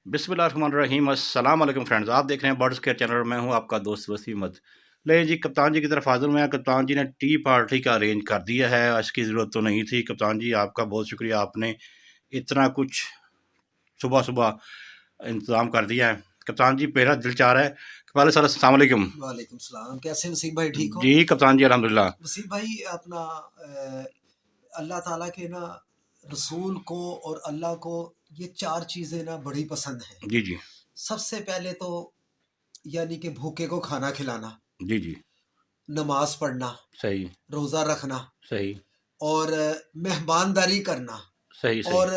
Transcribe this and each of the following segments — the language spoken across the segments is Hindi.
बिस्मिल्लाहिर्रहमानिर्रहीम अस्सलाम वालेकुम फ्रेंड्स। आप देख रहे हैं बर्ड्स केयर चैनल। मैं हूं आपका दोस्त वसीम अहमद। ले जी, कप्तान जी की तरफ हाजिर में। कप्तान जी ने टी पार्टी का अरेंज कर दिया है। इसकी ज़रूरत तो नहीं थी। कप्तान जी आपका बहुत शुक्रिया, आपने इतना कुछ सुबह सुबह इंतज़ाम कर दिया है। कप्तान जी मेरा दिल चाह रहा है कि पहले सर अस्सलाम वालेकुम। वालेकुम सलाम। कैसे वसीम भाई, ठीक हो? जी कप्तान जी अल्हम्दुलिल्लाह। वसीम भाई अपना अल्लाह ताला के ना रसूल को और अल्लाह को ये चार चीज़ें ना बड़ी पसंद हैं। जी जी। सबसे पहले तो यानी कि भूखे को खाना खिलाना, जी जी। नमाज पढ़ना, सही। रोज़ा रखना सही। और मेहमानदारी करना सही सही। और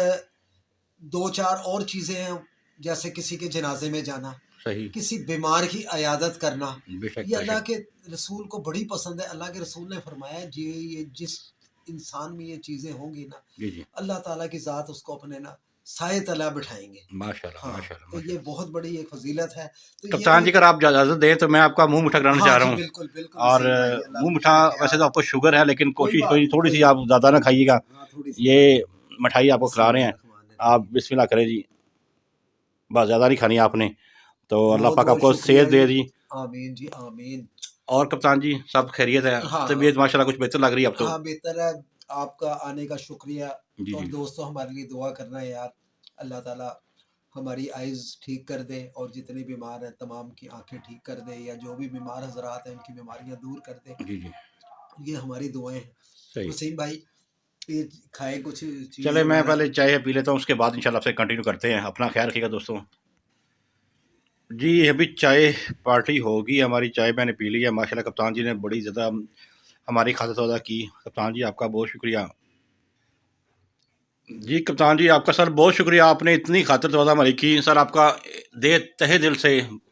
दो चार और चीज़ें हैं, जैसे किसी के जनाजे में जाना, सही। किसी बीमार की अयादत करना। बेशक ये अल्लाह बेशक। के रसूल को बड़ी पसंद है। अल्लाह के रसूल ने फरमाया जी, ये जिस इंसान में ये चीज़ें होंगी ना, जी जी। अल्लाह ताला की ज़ात उसको अपने ना साए तला बिठाएंगे। माशाल्लाह हाँ, माशाल्लाह तो ये माशाल्लाह। बहुत बड़ी एक फजीलत है। तो ये कप्तान भी जी अगर आप इजाज़त दें तो मैं आपका मुंह मीठा कराना हाँ चाह रहा जी, हूँ। बिल्कुल बिल्कुल और वसीम भाई, अल्लाह मुंह खुश मीठा, रखे वैसे तो आप। आपको शुगर है लेकिन कोई कोशिश बात कोई नहीं, थोड़ी कोई सी आप बात नहीं, ज़्यादा ना कोई बात खाइएगा। नहीं। हाँ, थोड़ी सी ये खानी है। मिठाई आपको खिला रहे हैं, आप बिस्मिल्लाहिर्रहमानिर्रहीम। बिस्मिल्लाह करें जी। बस ज़्यादा नहीं खानी आपने। तो अल्लाह बहुत पाक बहुत आपको शुक्रिया सेहत जी। दे जी। आमीन जी, आमीन। और कप्तान जी सब खैरियत है? हाँ, तबीयत माशाल्लाह कुछ बेहतर लग रही है अब तो। हाँ, बेहतर है। आपका आने का शुक्रिया। जी और जी। दोस्तों, हमारे लिए दुआ करना है यार। अल्लाह ताला हमारी आइज़ ठीक कर दे और जितने बीमार हैं तमाम की आंखें ठीक कर दे, या जो भी बीमार हजरात हैं उनकी बीमारियां दूर कर दे। जी जी। ये हमारी दुआएं हैं। सही। वसीम भाई, ये खाए कुछ चीज़ चले मैं वगैरह। पहले चाय पी लेता हूँ, उसके बाद इंशाल्लाह आपसे कंटिन्यू करते हैं। अपना ख्याल रखिएगा दोस्तों। जी अभी चाय पार्टी होगी हमारी। चाय मैंने पी ली है माशाल्लाह। कप्तान जी ने बड़ी ज़्यादा हमारी खातिर सौदा की। कप्तान जी आपका बहुत शुक्रिया। जी कप्तान जी आपका सर बहुत शुक्रिया, आपने इतनी खातिर सौदा हमारी की सर। आपका दे तहे दिल से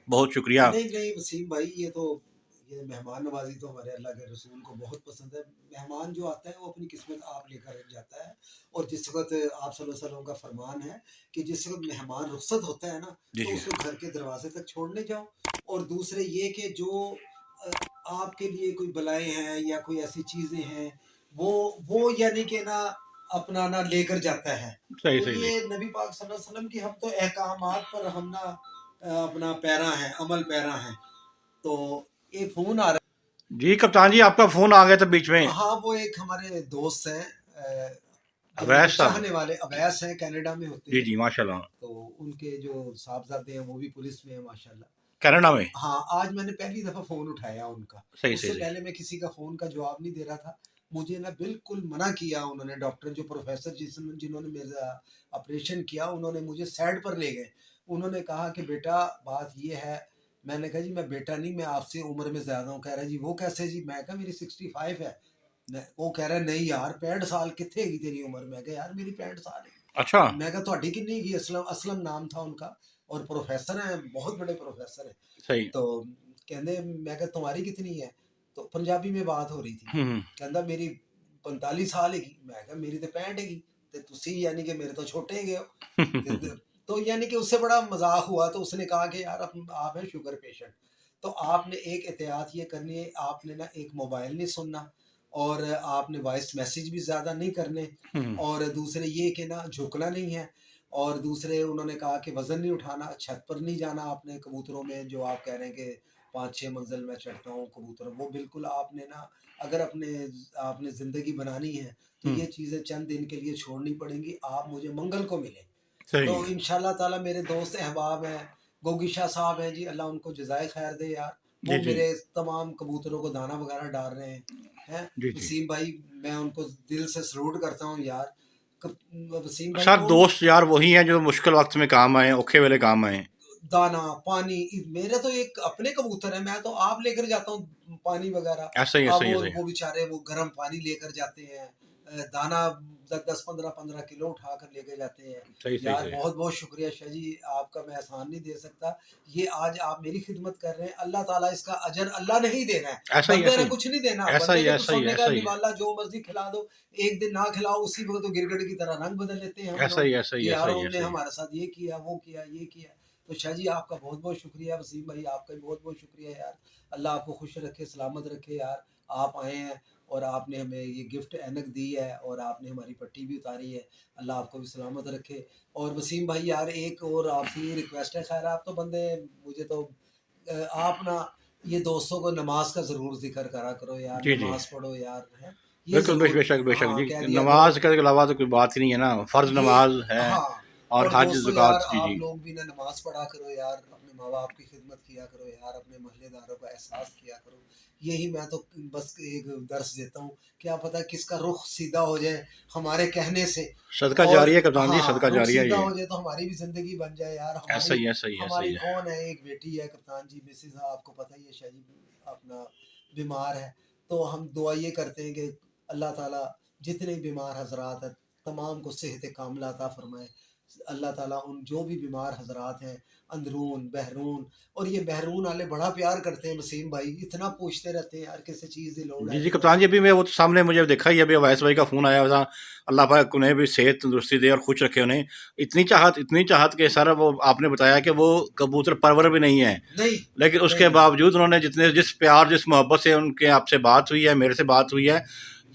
बहुत शुक्रिया। नहीं नहीं वसीम भाई, ये मेहमान नवाजी तो हमारे अल्लाह के रसूल को बहुत पसंद है। मेहमान जो आता है वो अपनी किस्मत आप लेकर जाता है। और जिस वक्त आप सल्लल्लाहु अलैहि वसल्लम का फरमान है कि जिस वक्त मेहमान रुखसत होता है ना, जी तो जी। उसको घर के दरवाजे तक छोड़ने जाओ। और दूसरे ये कि जो अ, आपके लिए कोई बलाएं हैं या कोई ऐसी चीज़ें हैं, वो यानी कि ना अपना ना लेकर जाता है। सही तो सही सही। ये नबी पाक सल्लल्लाहु अलैहि वसल्लम की हम तो अहकामात पर हम ना अपना पैरा है, अमल पैरा है। तो एक फ़ोन आ रहा जी कप्तान जी आपका फ़ोन आ गया था बीच में। है। हाँ, वो एक हमारे दोस्त हैं, यानी कि अवैस साहब। चाहने वाले, अवैस हैं, कनाडा में होते जी हैं। जी माशाल्लाह। तो उनके जो साहबज़ादे हैं वो भी पुलिस में हैं माशाल्लाह। कनाडा में। हाँ, आज मैंने पहली दफ़ा फ़ोन उठाया उनका। सही सही उससे सही। पहले मैं किसी का फ़ोन का जवाब नहीं दे रहा था। मुझे ना बिल्कुल मना किया उन्होंने, डॉक्टर जो प्रोफ़ेसर जिन्होंने मेरा ऑपरेशन किया, उन्होंने मुझे साइड पर ले गए। उन्होंने कहा कि बेटा बात ये है। मैंने कहा जी मैं बेटा नहीं, मैं आपसे उम्र में ज़्यादा हूँ। कह रहा है जी वो कैसे जी? मैं कहा मेरी 65 है। न वो कह रहा है नहीं यार 65 साल कित्थे हैगी तेरी उम्र? मैं कहा यार मेरी 65 साल है। अच्छा। मैं कहा तुहाडी किन्नी हैगी? असलम असलम नाम था उनका। और प्रोफ़ेसर हैं, बहुत बड़े प्रोफ़ेसर हैं। सही। तो कहते मैं कहा तुम्हारी कितनी है? तो पंजाबी में बात हो रही थी। हम्म। कहता मेरी 45 साल हैगी। मैं कहा मेरी तो 65 हैगी। ते तुसी यानी कि मेरे तो छोटे हैगे हो। तो यानी कि उससे बड़ा मजाक हुआ। तो उसने कहा कि यार आप हैं शुगर पेशेंट। तो आपने एक एहतियात ये करनी है, आपने ना एक मोबाइल नहीं सुनना और आपने वॉइस मैसेज भी ज़्यादा नहीं करने। हम्म। और दूसरे ये कि ना झुकना नहीं है। और दूसरे उन्होंने कहा कि वज़न नहीं उठाना, छत पर नहीं जाना आपने कबूतरों में, जो आप कह रहे हैं कि 5-6 मंजिल मैं चढ़ता हूँ कबूतर, वो बिल्कुल आपने ना, अगर आपने ज़िंदगी बनानी है तो हम्म। ये चीज़ें चंद दिन के लिए छोड़नी पड़ेंगी। आप मुझे मंगल को मिलें। तो सही। इंशाल्लाह ताला मेरे दोस्त अहबाब हैं, गोगी शाह साहब हैं जी, अल्लाह उनको जज़ाए खैर दे यार। जी वो जी। मेरे तमाम कबूतरों को दाना वगैरह डाल रहे हैं। हैं जी जी। वसीम भाई, मैं उनको दिल से सलूट करता हूँ यार। वसीम भाई सर वो दोस्त यार वही हैं जो मुश्किल वक्त में काम आए, औखे वेले काम आए। दाना पानी, मेरे तो एक अपने कबूतर है, मैं तो आप लेकर जाता हूँ पानी वगैरह। ऐसा ही अब ऐसा ही वो ऐसा ही। वो बेचारे वो गर्म पानी लेकर जाते हैं। दाना 10-10 15-15 किलो उठा कर लेके जाते हैं। सही सही यार सही। बहुत बहुत शुक्रिया शाह जी, आपका मैं एहसान नहीं दे सकता। ये आज आप मेरी खिदमत कर रहे हैं, अल्लाह ताला इसका अजर अल्लाह नहीं देना है। ऐसा ही बंदे ऐसा ने ही। कुछ नहीं देना। ऐसा बंदे ही ने तो ऐसा ही सोने का ऐसा ही। निवाला जो मर्जी खिला दो, एक दिन ना खिलाओ उसी वक्त तो गिरगिट की तरह रंग बदल लेते हैं हम ऐसा लोग ही ऐसा ही कि ऐसा यार ही उनने ऐसा ही। हमारे साथ ये किया, वो किया, ये किया। तो शाह जी आपका बहुत-बहुत शुक्रिया, वसीम भाई आपका भी बहुत-बहुत शुक्रिया यार। अल्लाह आपको खुश रखे, सलामत रखे यार। आप आए हैं और आपने हमें ये गिफ्ट ऐनक दी है और आपने हमारी पट्टी भी उतारी है। अल्लाह आपको भी सलामत रखे। और वसीम भाई यार एक और आपसे ये रिक्वेस्ट है, ख़ैर आप तो बंदे मुझे तो आप ना ये दोस्तों को नमाज का ज़रूर ज़िक्र करा करो यार, जी, जी। नमाज पढ़ो यार, हैं? ये बिल्कुल, ज़रूर बेशक, बेशक हाँ, जी। कह दिया करो। नमाज़ के अलावा तो कोई बात ही नहीं है ना, फ़र्ज़ ये नमाज़ है हाँ, और और हज, दोस्तों यार ज़कात। जी, आप जी। लोग भी ना नमाज़ पढ़ा करो यार, अपने माँ-बाप की खिदमत किया करो यार, अपने मोहल्लेदारों का एहसास किया करो। यही मैं तो बस एक दर्स देता हूँ, क्या पता किसका रुख सीधा हो जाए हमारे कहने से। सदका और जारिया कप्तान जी, हाँ, सदका रुख जारिया सीधा ये। हो जाए तो हमारी भी ज़िंदगी बन जाए यार। ऐसा हमारी ही है, ऐसा ही है, ऐसा ही हमारी है। कौन है, एक बेटी है कप्तान जी, मिसेज़ आपको पता ही है शाह जी अपना बीमार है। तो हम दुआ ये करते हैं कि अल्लाह ताला जितने बीमार हज़रात हैं तमाम को सेहत कामिला अता फ़रमाए। अल्लाह ताला उन जो भी बीमार हज़रात हैं, अंदरून, बहरूम, और ये बहरूम वाले बड़ा प्यार करते हैं वसीम भाई, इतना पूछते रहते हैं यार किसी चीज़ की लोड़ जी, है जी, तो। कप्तान जी, अभी मैं वो तो सामने मुझे देखा ही, अभी अवैस भाई का फ़ोन आया था। अल्लाह पाक उन्हें भी सेहत तंदुरुस्ती दे और खुश रखे उन्हें। इतनी चाहत कि सर वो आपने बताया कि वो कबूतर परवर भी नहीं है। नहीं, लेकिन उसके नहीं। बावजूद उन्होंने जिस प्यार, जिस मोहब्बत से उनके आपसे बात हुई है, मेरे से बात हुई है,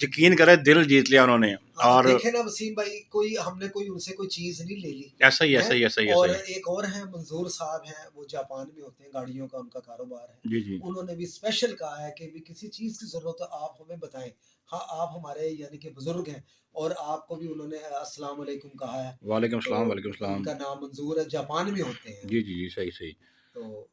यकीन करें दिल जीत लिया उन्होंने। हाँ, और देखे ना वसीम भाई कोई हमने कोई उनसे कोई चीज़ नहीं ले ली, ऐसा ही, ऐसा हैं? ही, ऐसा ही, ऐसा और ही। एक और हैं मंज़ूर साहब हैं, वो जापान में होते हैं, गाड़ियों का उनका कारोबार है। जी, जी। उन्होंने भी स्पेशल कहा है कि भी किसी चीज़ की ज़रूरत हो आप हमें बताएँ। हाँ, आप हमारे यानी कि बुज़ुर्ग हैं और आपको भी उन्होंने अस्सलाम वालेकुम कहा है। वालेकुम सलाम, तो वालेकुम सलाम। उनका नाम मंज़ूर है, जापान में होते हैं जी, वो। जी, जी, सही, सही। तो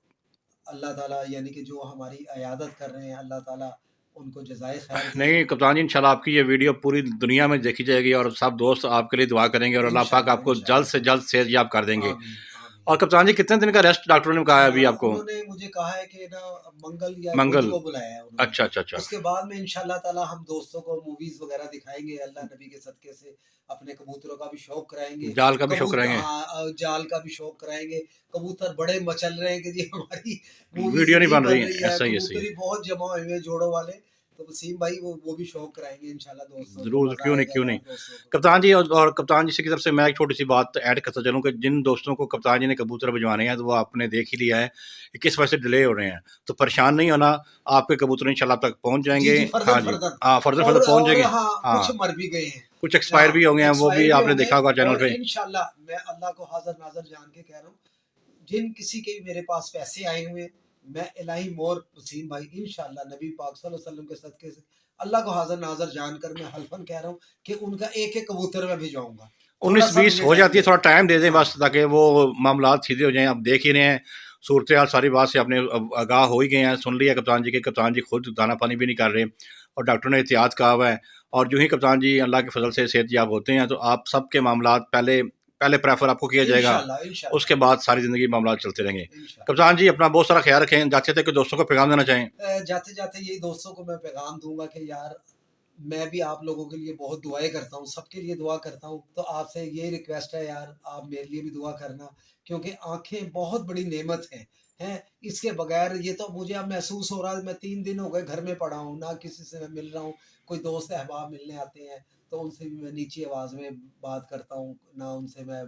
अल्लाह ताला यानी कि जो हमारी इयादत कर रहे हैं, अल्लाह ताला उनको जज़ाए खैर दे। नहीं, कप्तान जी, इंशाल्लाह आपकी ये वीडियो पूरी दुनिया में देखी जाएगी और सब दोस्त आपके लिए दुआ करेंगे और अल्लाह पाक इंशाल्लाह, आपको जल्द इंशाल्लाह। से जल्द सेहतयाब कर देंगे। आमीन, और आमीन। कप्तान जी, कितने दिन का रेस्ट डॉक्टरों ने कहा है अभी आपको? उन्होंने मुझे कहा है कि ना मंगल या बुध मंगल। को बुलाया है उन्होंने। अच्छा, अच्छा, अच्छा। उसके बाद में इंशाल्लाह ताला हम दोस्तों को मूवीज़ वगैरह दिखाएँगे, अल्लाह नबी के सदके से अपने कबूतरों का भी शौक कराएँगे। जाल का भी शौक रहेंगे। हाँ, जाल का भी शौक कराएँगे। कबूतर बड़े मचल रहे हैं कि जी हमारी मूवीज़ वीडियो नहीं नहीं बन रही बन है, रही है, ऐसा ही, ऐसा ही कबूतर है। ही बहुत जमा हुए हैं जोड़ों वाले। तो वसीम भाई वो भी शौक कराएँगे इंशाल्लाह दोस्तों को, ज़रूर, मज़ा क्यों नहीं, आएगा क्यों नहीं। यार दोस्तों को। कप्तान जी, और कप्तान जी से की तरफ से मैं एक छोटी-सी बात ऐड करता चलूँ कि जिन दोस्तों को कप्तान जी ने कबूतर भिजवाने हैं, तो वो आपने देख ही लिया है कि किस वजह से डिले हो रहे हैं। तो परेशान नहीं होना, आपके कबूतर इंशाल्लाह आप तक पहुँच जी, जाएँगे। जी, हाँ फर्दर, जी। फर्दर। हाँ, फर्दर फर्दर पहुँच और जाएँगे। हाँ, कुछ हाँ, मर भी गए हैं। कुछ एक्सपायर भी हाँ, हो गए हैं, वो भी एक्सपायर भी आपने होंगे। देखा होगा चैनल और पे। इंशाल्लाह मैं अल्लाह को हाज़िर-नाज़िर जान के कह रहा हूँ, जिन किसी के मेरे पास पैसे आए हुए हैं, मैं इलाही मोर वसीम भाई इंशाल्लाह नबी पाक सल्लल्लाहु अलैहि वसल्लम के सदके से अल्लाह को हाज़िर-नाज़िर जानकर मैं हल्फ़न कह रहा हूँ कि उनका एक-एक कबूतर मैं भिजवाऊँगा। थोड़ा-सा 19-20 मुझे हो टाइम जाती है, दे थोड़ा दें। टाइम दे दें बस, हाँ, ताकि वो मामलात सीधे हो जाएँ। अब देख ही रहे हैं, सूरत-ए-हाल सारी बात से आपने आगाह हो ही गए हैं, सुन लिया कप्तान जी के, कप्तान जी खुद दाना-पानी भी नहीं कर रहे और डॉक्टर ने एहतियात कहा हुआ है। और यूँ ही कप्तान जी अल्लाह के फ़ज़ल से सेहतयाब होते हैं, तो आप सबके मामलात पहले पहले प्रेफ़र आपको किया जाएगा, इंशाल्लाह, इंशाल्लाह, उसके बाद सारी ज़िंदगी मामलात चलते रहेंगे। इंशाल्लाह। कप्तान जी, अपना बहुत सारा ख़्याल रखें, जाते-जाते कोई दोस्तों को पैगाम देना चाहें? जाते-जाते यही दोस्तों को मैं पैगाम दूँगा कि यार मैं भी आप लोगों के लिए बहुत दुआएँ करता हूँ, सबके लिए दुआ करता हूँ। तो आपसे ये रिक्वेस्ट है यार, आप मेरे लिए भी दुआ करना क्योंकि आँखें बहुत बड़ी नेमत हैं, हैं? इसके बगैर ये तो मुझे अब महसूस हो रहा है मैं 3 दिन हो गए घर में पड़ा हूँ, ना किसी से मैं मिल रहा हूँ, कोई दोस्त अहबाब मिलने आते हैं, तो उनसे भी मैं नीची आवाज़ में बात करता हूँ, ना उनसे मैं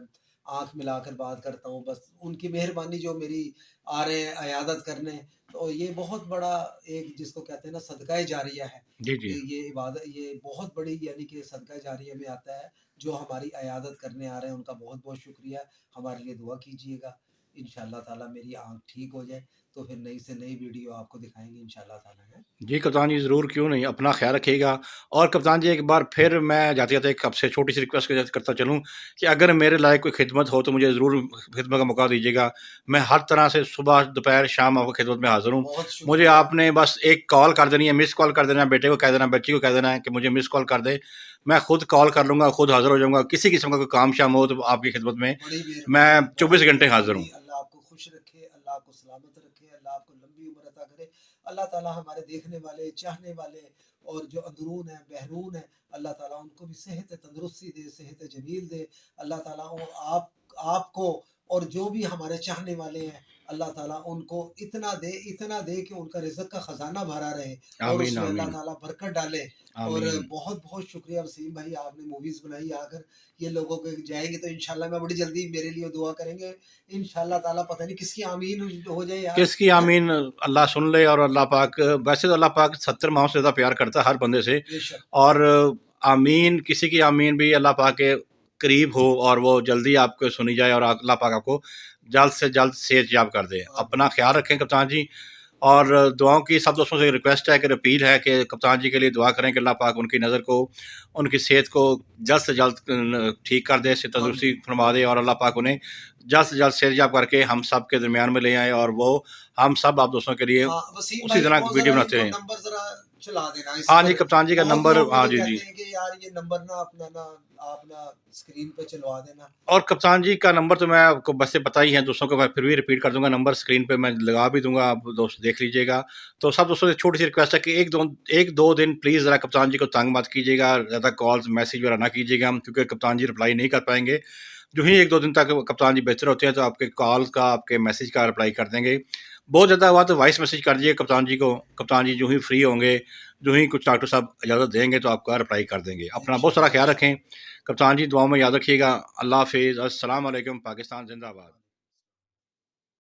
आँख मिलाकर बात करता हूँ, बस उनकी मेहरबानी जो मेरी आ रहे हैं इयादत करने, तो ये बहुत बड़ा एक जिसको कहते हैं ना सदका जारिया है। जी, जी। ये इबादत ये बहुत बड़ी यानी कि सदका जारिया में आता है, जो हमारी इयादत करने आ रहे हैं उनका बहुत-बहुत शुक्रिया। हमारे लिए दुआ कीजिएगा, इंशाअल्लाह ताला मेरी आँख ठीक हो जाए, तो फिर नई से नई वीडियो आपको दिखाएँगे इंशाअल्लाह ताला हैं। जी, कप्तान जी, ज़रूर, क्यों नहीं। अपना ख़्याल रखिएगा और कप्तान जी, एक बार फिर मैं जाते-जाते एक आपसे छोटी-सी रिक्वेस्ट करता चलूँ कि अगर मेरे लायक कोई खिदमत हो, तो मुझे ज़रूर खिदमत का मौका दीजिएगा। मैं हर तरह से सुबह, दोपहर, शाम आपकी खिदमत में हाज़िर हूँ। बहुत मुझे शुक्रिया। आपने बस एक कॉल कर देनी है, मिस्ड कॉल कर देना है, बेटे को कह देना है, बच्ची को कह देना है कि मुझे मिस्ड कॉल कर दे। मैं खुद कॉल कर लूँगा, खुद हाज़िर हो जाऊँगा। किसी किस्म का कोई काम-शाम हो, तो आपकी खिदमत में बड़ी मैं मेहरबानी, बहुत 24 घंटे हाज़िर मेहरबानी। हूँ। अल्लाह आपको खुश रखे, अल्लाह आपको सलामत रखे, अल्लाह आपको लंबी उम्र अता करे। अल्लाह ताला हमारे देखने वाले, चाहने वाले और जो अंदरून हैं, बहरून हैं, अल्लाह ताला उनको भी सेहत तंदुरुस्ती दे, सेहत जमील दे। अल्लाह ताला वो आपको और जो भी हमारे चाहने वाले हैं, अल्लाह ताला उनको इतना दे कि उनका रिज़्क़ का ख़ज़ाना भरा रहे और आमीन, उसमें अल्लाह आमीन, ताला बरकत डाले। और आमीन। बहुत-बहुत शुक्रिया वसीम भाई, आपने मूवीज़ बनाई आकर, ये लोगों के जाएँगे तो इंशाल्लाह मैं बड़ी जल्दी मेरे लिए दुआ करेंगे। इंशाल्लाह ताला पता नहीं किसकी आमीन हो जाए यार, किसकी हैं? आमीन अल्लाह सुन ले और अल्लाह पाक वैसे तो अल्लाह पाक 70 माओं से ज़्यादा प्यार करता है हर बंदे से बेशक, और आमीन किसी की आमीन भी अल्लाह पाक के करीब हो और वो जल्दी आपको सुनी जाए और अल्लाह पाक आपको जल्द से जल्द सेहतयाब कर दे। अपना आमीन। ख़्याल रखें कप्तान जी और दुआओं की सब दोस्तों से रिक्वेस्ट है कि अपील है कि कप्तान जी के लिए दुआ करें कि अल्लाह पाक उनकी नज़र को, उनकी सेहत को जल्द से जल्द ठीक कर दे, से तंदुरुस्ती आमीन, फरमा दे और अल्लाह पाक उन्हें जल्द से जल्द सेहतयाब करके हम सब के दरमियान में ले आए और वो हम सब आप दोस्तों के लिए हाँ, वसीम उसी भाई तरह वो वीडियो ज़रा बनाते इनको रहें। नंबर ज़रा चला देना इस हाँ जी, पर। कप्तान जी का बहुत नंबर लोग हाँ मुझे जी, जी। कहते हैं कि यार ये नंबर ना अपना ना आप ना स्क्रीन पे चलवा देना। और कप्तान जी का नंबर तो मैं आपको वैसे पता ही है दोस्तों को, मैं फिर भी रिपीट कर दूँगा, नंबर स्क्रीन पे मैं लगा भी दूँगा, आप दोस्त देख लीजिएगा। तो सब दोस्तों से छोटी-सी रिक्वेस्ट है कि 1-2 दिन प्लीज़ ज़रा कप्तान जी को तंग मत कीजिएगा, ज़्यादा कॉल्स, मैसेज वगैरह ना कीजिएगा क्योंकि कप्तान जी रिप्लाई नहीं कर पाएँगे। जो ही 1-2 दिन तक कप्तान जी बेहतर होते हैं तो आपके कॉल्स का, आपके मैसेज का रिप्लाई कर देंगे। बहुत ज़्यादा हुआ तो वॉइस मैसेज कर दीजिए कप्तान जी को, कप्तान जी जो ही फ्री होंगे, जो ही कुछ डॉक्टर साहब इजाज़त देंगे तो आपका रिप्लाई कर देंगे। अपना बहुत सारा ख़्याल इंशाल्लाह। रखें। कप्तान जी दुआओं में याद रखिएगा। अल्लाह हाफ़िज़। अस्सलाम वालेकुम। पाकिस्तान ज़िंदाबाद।